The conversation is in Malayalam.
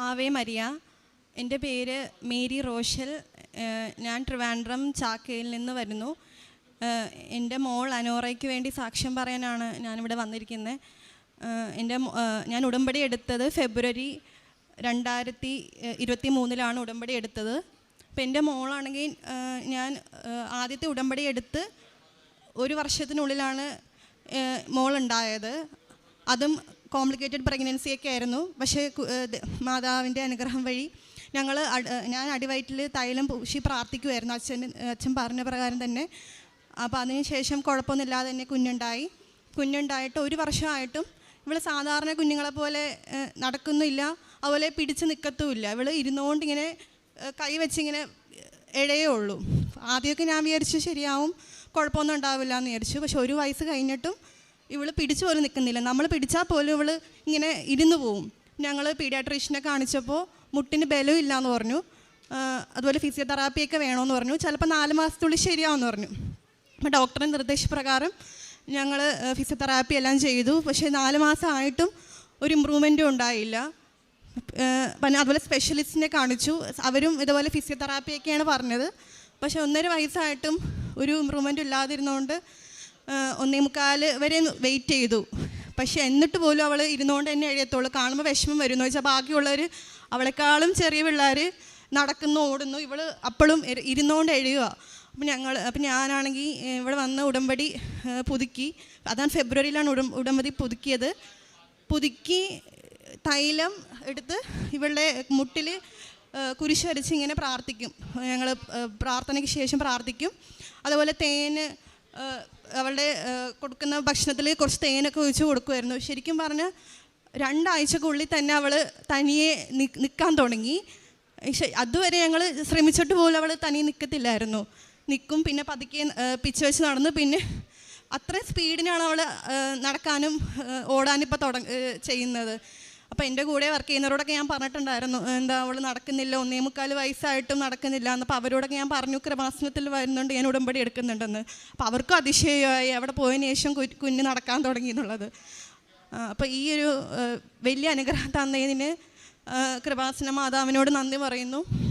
Ave Maria. എൻ്റെ പേര് മേരി റോഷൽ. ഞാൻ ട്രിവാൻഡ്രം ചാക്കയിൽ നിന്ന് വരുന്നു. എൻ്റെ മോൾ അനോറയ്ക്ക് വേണ്ടി സാക്ഷ്യം പറയാനാണ് ഞാനിവിടെ വന്നിരിക്കുന്നത്. ഞാൻ ഉടമ്പടി എടുത്തത് ഫെബ്രുവരി 2023 ഉടമ്പടി എടുത്തത്. അപ്പോൾ എൻ്റെ മോളാണെങ്കിൽ ഞാൻ ആദ്യത്തെ ഉടമ്പടി എടുത്ത് 1 വർഷത്തിനുള്ളിലാണ് മോളുണ്ടായത്. അതും കോംപ്ലിക്കേറ്റഡ് പ്രഗ്നൻസിയൊക്കെ ആയിരുന്നു. പക്ഷേ മാതാവിൻ്റെ അനുഗ്രഹം വഴി ഞാൻ അടിവയറ്റിൽ തൈലം പൂശി പ്രാർത്ഥിക്കുമായിരുന്നു. അച്ഛൻ പറഞ്ഞ പ്രകാരം തന്നെ. അപ്പോൾ അതിനുശേഷം കുഴപ്പമൊന്നുമില്ലാതെ തന്നെ കുഞ്ഞുണ്ടായിട്ട് 1 വർഷമായിട്ടും ഇവൾ സാധാരണ കുഞ്ഞുങ്ങളെ പോലെ നടക്കുന്നില്ല, അതുപോലെ പിടിച്ച് നിൽക്കത്തുമില്ല. ഇവൾ ഇരുന്നുകൊണ്ട് ഇങ്ങനെ കൈ വെച്ചിങ്ങനെ ഇഴയേ ഉള്ളൂ. ആദ്യമൊക്കെ ഞാൻ വിചാരിച്ചു ശരിയാവും, കുഴപ്പമൊന്നും ഉണ്ടാവില്ല എന്ന് വിചാരിച്ചു. പക്ഷെ 1 വയസ്സ് കഴിഞ്ഞിട്ടും ഇവൾ പിടിച്ചു പോലും നിൽക്കുന്നില്ല. നമ്മൾ പിടിച്ചാൽ പോലും ഇവൾ ഇങ്ങനെ ഇരുന്ന് പോവും. ഞങ്ങൾ പീഡിയാട്രീഷ്യനെ കാണിച്ചപ്പോൾ മുട്ടിന് ബലമില്ല എന്ന് പറഞ്ഞു. അതുപോലെ ഫിസിയോതെറാപ്പിയൊക്കെ വേണമെന്ന് പറഞ്ഞു. ചിലപ്പോൾ 4 മാസത്തുള്ളിൽ ശരിയാവുമെന്ന് പറഞ്ഞു. അപ്പോൾ ഡോക്ടറുടെ നിർദ്ദേശപ്രകാരം ഞങ്ങൾ ഫിസിയോതെറാപ്പി എല്ലാം ചെയ്തു. പക്ഷേ 4 മാസമായിട്ടും ഒരു ഇമ്പ്രൂവ്മെൻറ്റും ഉണ്ടായില്ല. പിന്നെ അതുപോലെ സ്പെഷ്യലിസ്റ്റിനെ കാണിച്ചു. അവരും ഇതുപോലെ ഫിസിയോതെറാപ്പിയൊക്കെയാണ് പറഞ്ഞത്. പക്ഷേ 1.5 വയസ്സായിട്ടും ഒരു ഇമ്പ്രൂവ്മെൻറ്റും ഇല്ലാതിരുന്നുകൊണ്ട് 1.25 വരെ വെയിറ്റ് ചെയ്തു. പക്ഷേ എന്നിട്ട് പോലും അവൾ ഇരുന്നുകൊണ്ട് തന്നെ എഴുതത്തുള്ളൂ. കാണുമ്പോൾ വിഷമം വരുന്നു വെച്ചാൽ ബാക്കിയുള്ളവർ അവളെക്കാളും ചെറിയ പിള്ളേർ നടക്കുന്നു, ഓടുന്നു, ഇവൾ അപ്പോഴും ഇരുന്നുകൊണ്ട് എഴുതുക. അപ്പം ഞാനാണെങ്കിൽ ഇവിടെ വന്ന് ഉടമ്പടി പുതുക്കി. അതാണ് ഫെബ്രുവരിയിലാണ് ഉടമ്പടി പുതുക്കി തൈലം എടുത്ത് ഇവളുടെ മുട്ടിൽ കുരിശ് വരച്ച് ഇങ്ങനെ പ്രാർത്ഥിക്കും. ഞങ്ങൾ പ്രാർത്ഥനയ്ക്ക് ശേഷം പ്രാർത്ഥിക്കും. അതുപോലെ തേന് അവളുടെ കൊടുക്കുന്ന ഭക്ഷണത്തിൽ കുറച്ച് തേനൊക്കെ ഒഴിച്ച് കൊടുക്കുമായിരുന്നു. ശരിക്കും പറഞ്ഞാൽ 2 ആഴ്ചക്കുള്ളിൽ തന്നെ അവൾ തനിയെ നിൽക്കാൻ തുടങ്ങി. അതുവരെ ഞങ്ങൾ ശ്രമിച്ചിട്ട് പോലും അവൾ തനിയെ നിൽക്കത്തില്ലായിരുന്നു. നിൽക്കും, പിന്നെ പതുക്കെ പിച്ച് വെച്ച് നടന്നു. പിന്നെ അത്രയും സ്പീഡിനാണ് അവൾ നടക്കാനും ഓടാനും ഇപ്പോൾ ചെയ്യുന്നത്. അപ്പോൾ എൻ്റെ കൂടെ വർക്ക് ചെയ്യുന്നവരോടൊക്കെ ഞാൻ പറഞ്ഞിട്ടുണ്ടായിരുന്നു, എന്താ അവൾ നടക്കുന്നില്ല, 1.25 വയസ്സായിട്ടും നടക്കുന്നില്ല എന്നപ്പോൾ അവരോടൊക്കെ ഞാൻ പറഞ്ഞു കൃപാസനത്തിൽ വരുന്നുണ്ട്, ഞാൻ ഉടമ്പടി എടുക്കുന്നുണ്ടെന്ന്. അപ്പോൾ അവർക്കും അതിശയമായി അവിടെ പോയതിന് ശേഷം കുഞ്ഞ് നടക്കാൻ തുടങ്ങി എന്നുള്ളത്. അപ്പോൾ ഈ ഒരു വലിയ അനുഗ്രഹം തന്നതിന് കൃപാസന മാതാവിനോട് നന്ദി പറയുന്നു.